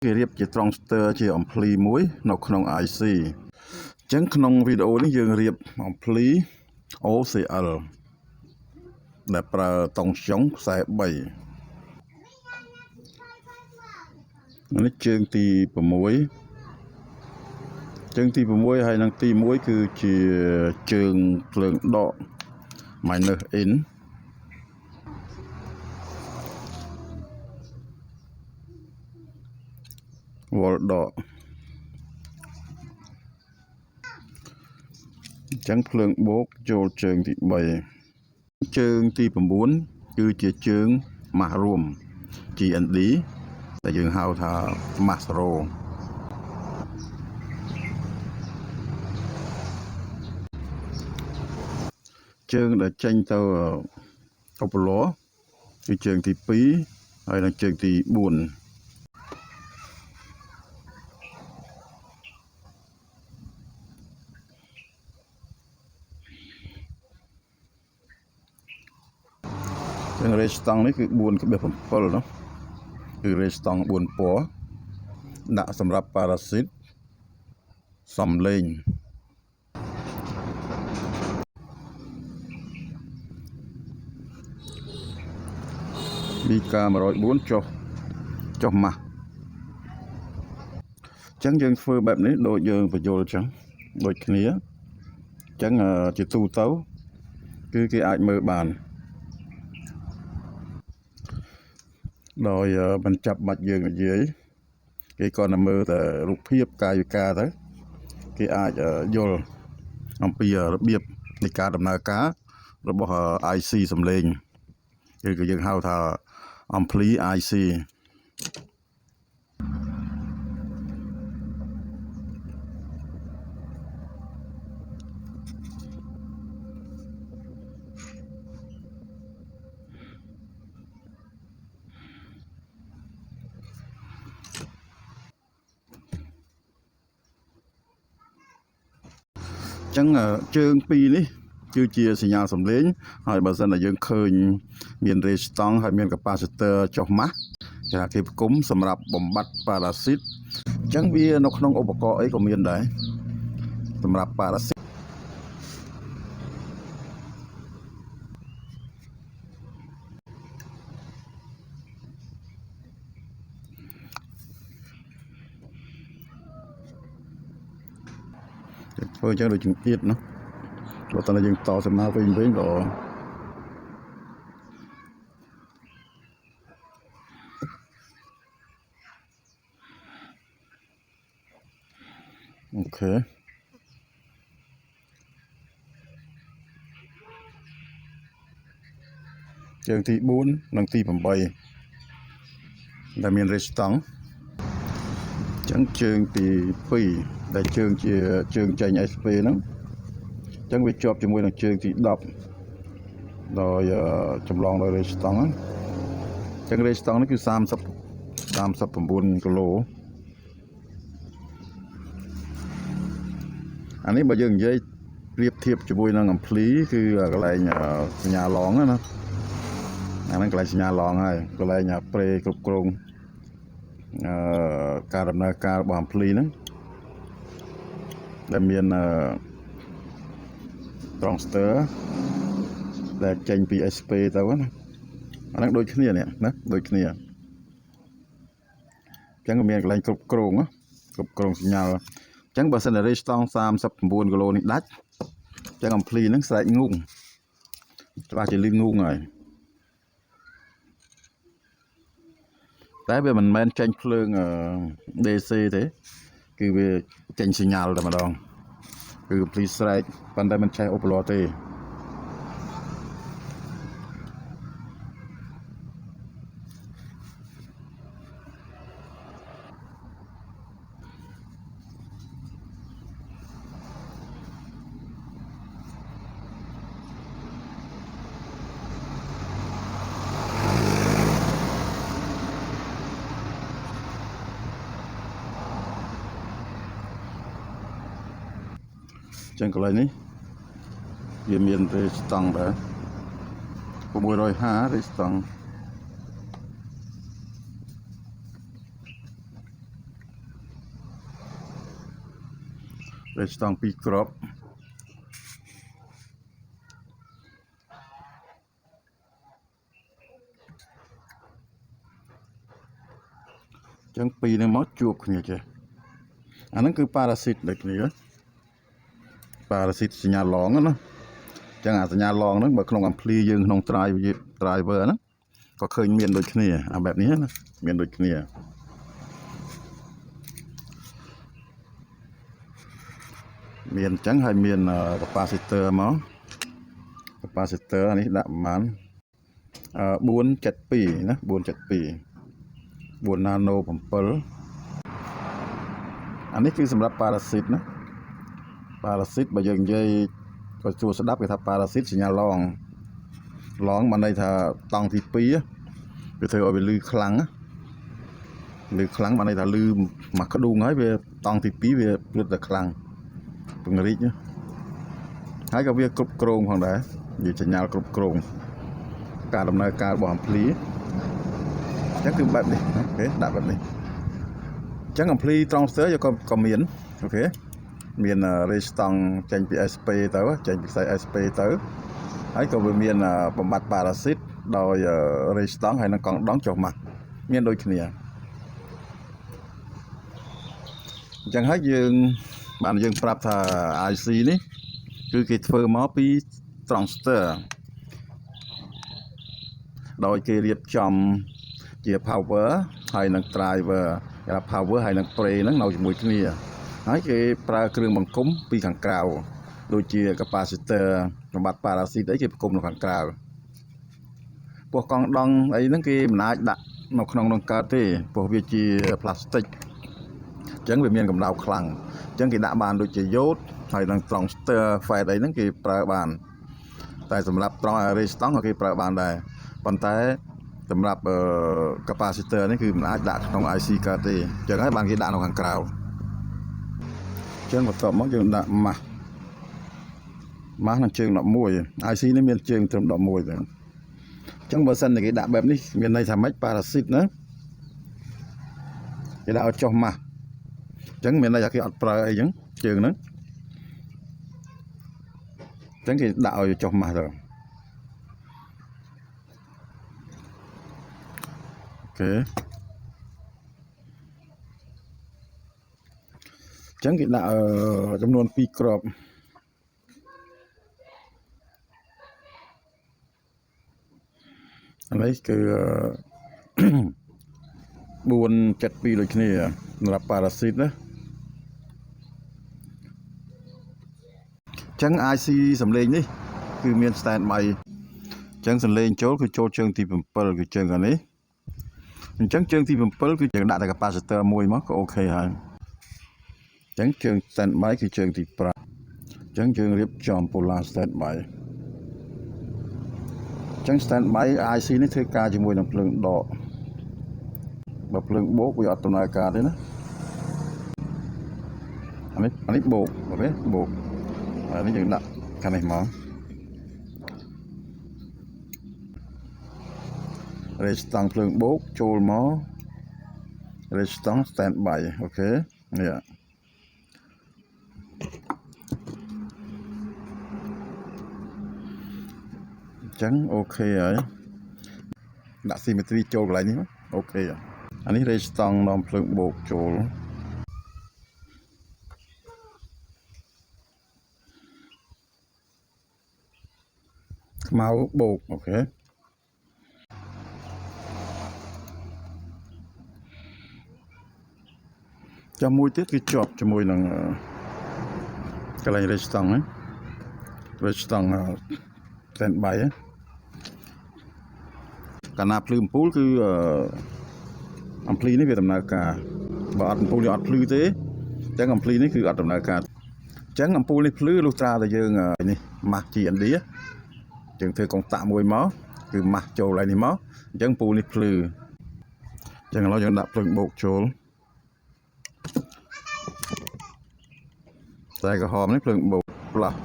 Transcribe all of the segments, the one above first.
គេរៀបជា transistor ជា ampli មួយនៅក្នុង IC អញ្ចឹងក្នុងវីដេអូនេះយើងរៀប ampli OCL ដែលប្រើតុងខ្យងខ្សែ3នេះជើងទី6ជើងទី6ហើយនឹងទី1គឺជាជើងភ្លើងដក minus in volt ដកអញ្ចឹងភ្លើងបូកចូលជើងទី3ជើងទី9គឺជាជើងម៉ាស់រួម GND ដែលយើងហៅថា mass row ជើងដែលចេញទៅឧបលោគឺជើងទី2ហើយនិងជើងទី4រេស្តង់នេះគឺ 4.7 នោះគឺរេស្តង់4ពណ៌ដាក់សម្រាប់ប៉ារ៉ាស៊ីតសំឡេងមីកា104ចុះម៉ាស់អញ្ចឹងយើងធ្វើបែបនេះដូចយើងបញ្យល់អញ្ចឹងដូចគ្នាអញ្ចឹងជាទូទៅគឺគេអាចមើលបានដោយមិនចាប់បាច់យើងនិយាយគេគ្រាន់តែមើលតែរូបភាពកាយវិការទៅគេអាចយល់អំពីរបៀបនៃការដំណើរការរបស់ IC សំឡេងគឺយើងហៅថា ampli IC ចឹងជើង2នេះគឺជាសញ្ញាសំឡេងហើយបើសិនតែយើងឃើញមានរេស្តង់ហើយមាន capacitor ចុះម៉ាស់គេថាគេផ្គុំសម្រាប់បំបត្តិប៉ារ៉ាស៊ីតអញ្ចឹងវានៅក្នុងឧបករណ៍អីក៏មានដែរសម្រាប់ប៉ារ៉ាស៊ីតធ្វើអញ្ចឹងដូចជំទៀតណាបើតើយើងតសមាវិញក៏អូខេជើងទី4និងទី8ដែលមានរេស្តង់អញ្ចឹងជើងទី2ដែលជើងជាជើងចេញ SP ហ្នឹងអញ្ចឹងវាជាប់ជាមួយនឹងជើងទី10ដោយចម្លងដោយរេស្តង់ហ្នឹងអញ្ចឹងរេស្តង់នេះគឺ39គីឡូអានេះបើយើងនិយាយប្រៀបធៀបជាមួយនឹង ampli គឺកន្លែងសញ្ញាឡងណាអាហ្នឹងកន្លែងសញ្ញាឡងហើយកន្លែងប្រេគ្រប់គ្រងការដំណើរការរបស់ ampli ហ្នឹងដែលមានtransistor ដែលចេញពី SP ទៅណាអាហ្នឹងដូចគ្នានេះណាដូចគ្នាអញ្ចឹងក៏មានកន្លែងគ្រប់គ្រងសញ្ញាអញ្ចឹងបើសិនតែរេស្តង់39គីឡូនេះដាច់អញ្ចឹង ampli ហ្នឹងស្រែកងូងច្បាស់ជាលឺងូងហើយតែវាមិនមែនចេញភ្លើង DC ទេគឺវាចេញសញ្ញាតែម្ដងគឺ ampli ស្រែកប៉ុន្តែមិនឆេះឧបលោទេចឹងកន្លែងនេះវាមានរេស្តង់ដែរ650រេស្តង់ រេស្តង់2គ្រាប់ចឹងពីរនេះមកជួបគ្នាចេះអាហ្នឹងគឺប៉ារ៉ាស៊ីតដូចគ្នាប៉ារ៉ាស៊ីតសញ្ញាឡងណាចឹងអាសញ្ញាឡងហ្នឹងបើក្នុងអាំភ្លីយើងក្នុង driver ហ្នឹងក៏ឃើញមានដូចគ្នាអាបែបនេះណាមានដូចគ្នាមានចឹងហើយមាន capacitor មក capacitor នេះដាក់ប្រហែល472ណា472 4 nano 7អានេះគឺសម្រាប់ប៉ារ៉ាស៊ីតណាប៉ារ៉ាស៊ីតបើយើងនិយាយក៏ជួស្ដាប់គេថាប៉ារ៉ាស៊ីតសញ្ញាឡងបានន័យថាតង់ទី2វាធ្វើឲ្យវាលឺខ្លាំងបានន័យថាលឺមួយក្ដួងហើយវាតង់ទី2វាព្រឹត្តតែខ្លាំងពង្រីកហើយក៏វាគ្រប់គ្រងផងដែរនិយាយសញ្ញាគ្រប់គ្រងការដំណើរការរបស់អាំភ្លីអញ្ចឹងគឺបែបនេះអូខេដាក់បែបនេះអញ្ចឹងអាំភ្លី transfer ក៏មានអូខេមានរេស្តង់ចេញពី SP ទៅចេញពីខ្សែ SP ទៅហើយក៏វាមានបំបត្តិប៉ារ៉ាស៊ីតដោយរេស្តង់ហើយនឹងកង់ដងចុះម៉ាស់មានដូចគ្នាអញ្ចឹងហើយយើងប្រាប់ថា IC នេះគឺគេធ្វើមកពី transistor ដោយគេរៀបចំជា power ហើយនឹង driver គេថា power ហើយនឹង pre ហ្នឹងនៅជាមួយគ្នាហើយគេប្រើគ្រឿងបង្គុំពីខាងក្រៅដូចជា capacitor បំបត្តិប៉ារ៉ាស៊ីតអីគេបង្គុំនៅខាងក្រៅពោះកង់ដងអីហ្នឹងគេមិនអាចដាក់នៅក្នុងនោះកើតទេពោះវាជា plastic អញ្ចឹងវាមានកម្ដៅខ្លាំងអញ្ចឹងគេដាក់បានដូចជាយ៉ូតហើយនឹង transistor FET អីហ្នឹងគេប្រើបានតែសម្រាប់ត្រង់ array ស្តង់ក៏គេប្រើបានដែរប៉ុន្តែសម្រាប់capacitor នេះគឺមិនអាចដាក់ក្នុង IC កើតទេអញ្ចឹងហើយបានគេដាក់នៅខាងក្រៅអញ្ចឹងបន្ទាប់មកយើងដាក់ម៉ាស់នឹងជើង11 IC នេះមានជើងត្រឹម11ទេអញ្ចឹងបើសិនតែគេដាក់បែបនេះមានន័យថាម៉េចប៉ារ៉ាស៊ីតណាគេដាក់ឲ្យចុះម៉ាស់អញ្ចឹងមានន័យថាគេអត់ប្រើអីអញ្ចឹងជើងហ្នឹងអញ្ចឹងគេដាក់ឲ្យចុះម៉ាស់ទៅអូខេអញ្ចឹងគេដាក់ចំនួន2គ្រាប់អានេះគឺ472ដូចគ្នាសម្រាប់ប៉ារ៉ាស៊ីតណាអញ្ចឹង IC សំឡេងនេះគឺមាន stand by អញ្ចឹងសំឡេងចូលគឺចូលជើងទី7គឺជើងខាងនេះអញ្ចឹងជើងទី7គឺយើងដាក់តែ capacitor មួយមកក៏អូខេហើយអញ្ចឹងជើង stand by គឺជើងទី5អញ្ចឹងយើងរៀបចំ polar stand by អញ្ចឹង stand by IC នេះធ្វើការជាមួយនឹងភ្លើងដកបើភ្លើងបូកវាអត់ដំណើរការទេណាអានេះបូកអូខេបូកហើយនេះយើងដាក់ខាងនេះមករេស្តង់ភ្លើងបូកចូលមករេស្តង់ stand by អូខេនេះអញ្ចឹងអូខេហើយដាក់ symmetry ចូលកន្លែងនេះអូខេអានេះរេស្តង់នាំភ្លើងបូកចូលខ្មៅបូកអូខេចាំមួយទៀតគឺជាប់ជាមួយនឹងកន្លែងរេស្តង់ណារេស្តង់ stand by កាលណាភ្លឺអំពូលគឺអំភ្លីនេះវាដំណើរការបើអត់អំពូលនេះអត់ភ្លឺទេអញ្ចឹងអំភ្លីនេះគឺអត់ដំណើរការអញ្ចឹងអំពូលនេះភ្លឺលុះត្រាតែយើងនេះម៉ាស់ GND យើងធ្វើកុងតាក់មួយមកគឺម៉ាស់ចូលហើយនេះមកអញ្ចឹងអំពូលនេះភ្លឺអញ្ចឹងឥឡូវយើងដាក់ភ្លើងបូកចូលតែក្រហមនេះភ្លើងបូកផ្លាស់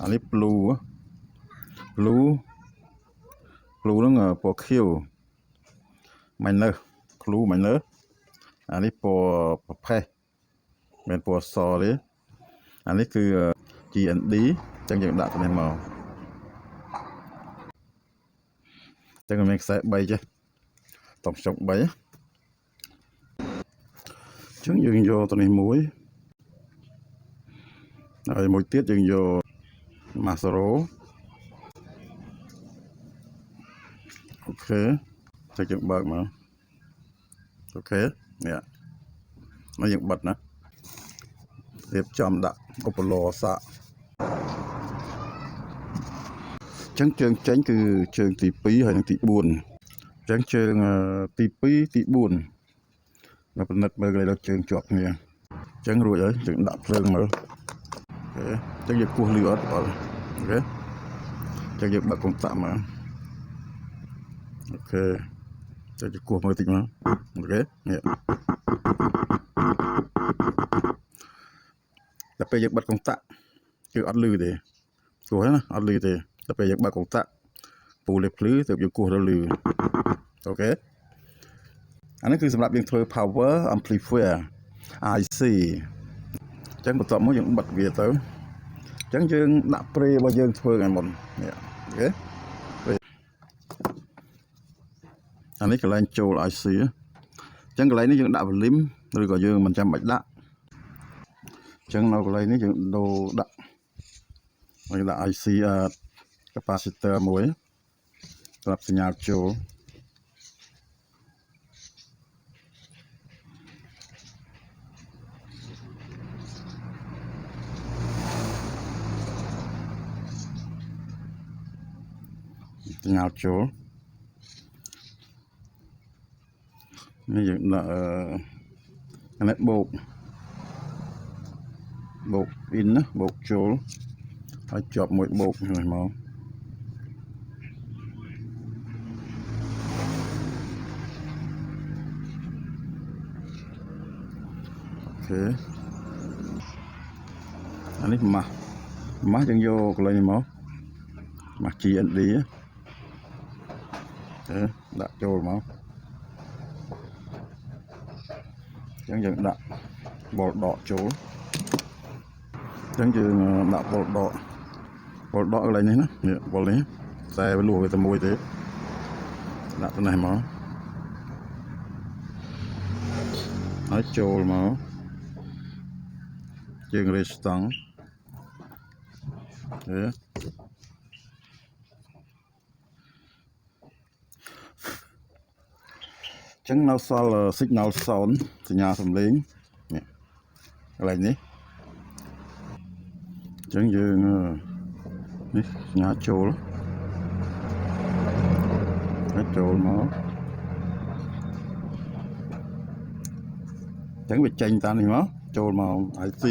អានេះ blue ហ្នឹងពណ៌ខៀវ minus blue minus អានេះពណ៌ប្រផេះ មានពណ៌សទេអានេះគឺ GND ចឹងយើងដាក់ទៅនេះមកចឹងមានខ្សែ3ចេះតង់ចុក3ចឹងយើងយកទៅនេះមួយហើយមួយទៀតយើងយក Masero អូខេចឹងយើងបើកមកអូខេនេះមកយើងបិទណារៀបចំដាក់ឧបលោសាកចឹងជើងចេញគឺជើងទី2ហើយនិងទី4ចឹងជើងទី2ទី4នៅពិនិត្យមើលលើជើងជាប់គ្នាចឹងរួចហើយយើងដាក់ភ្លើងមើលអូខេចឹងយើងគោះលឺអត់អូខេចឹងយើងបើកកុងតាក់មកអូខេចឹងយើងគោះមើលតិចមកអូខេនេះដល់ពេលយើងបិទកុងតាក់គឺអត់លឺទេគោះណាអត់លឺទេដល់ពេលយើងបើកកុងតាក់ពូលេភ្លឺទៅយើងគោះទៅលឺអូខេអានេះគឺសម្រាប់យើងធ្វើ power amplifier IC អញ្ចឹងបន្ទាប់មកយើងបិទវាទៅអញ្ចឹងយើងដាក់ប្រេរបស់យើងធ្វើឲ្យមុននេះអូខេអានេះកន្លែងចូល IC អញ្ចឹងកន្លែងនេះយើងដាក់ volume ឬក៏យើងមិនចាំបាច់ដាក់អញ្ចឹងនៅកន្លែងនេះយើងដូរដាក់IC capacitor មួយសម្រាប់សញ្ញាចូលសញ្ញាចូលនេះយើងដាក់អានេះបូក in ណាបូកចូលហើយជាប់មួយបូកនេះមកអូខេអានេះម៉ាស់យើងយកកន្លែងនេះមកម៉ាស់ GND ដាក់ចូលមកអញ្ចឹងយើងដាក់បលដកចូលអញ្ចឹងយើងដាក់បលដកកន្លែងនេះណានេះបលនេះខ្សែវាលួសវាតែមួយទេដាក់ទៅនេះមកហើយចូលមកយើងរេស្តង់ចឹងនៅសល់ signal sound សញ្ញាសំឡេងនេះកន្លែងនេះចឹងយើងនេះសញ្ញាចូលហើយចូលមកចឹងវាចេញតាមនេះមកចូលមក IC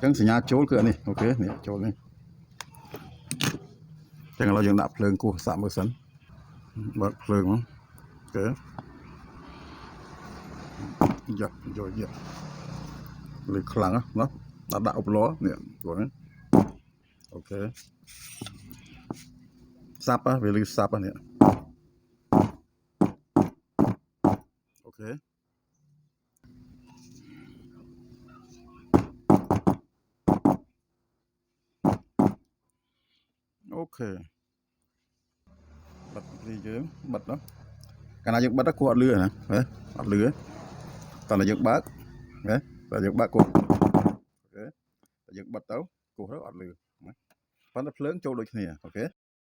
ចឹងសញ្ញាចូលគឺអានេះអូខេនេះចូលនេះចឹងឥឡូវយើងដាក់ភ្លើងគោះសាកមើលសិនបើកភ្លើងមកអូខេយកលឺខ្លាំងណាដាក់ឧបលោនេះគាត់ហ្នឹងអូខេសាប់វាលឺសាប់នេះអូខេអូខេបិទនេះយើងបិទណាកាលណាយើងបិទគោះអត់លឺណាអត់លឺតើយើងបើកណាតើយើងបើកគោះអូខេតើយើងបិទទៅគោះទៅអត់លឺណាប៉ុន្តែភ្លើងចូលដូចគ្នាអូខេ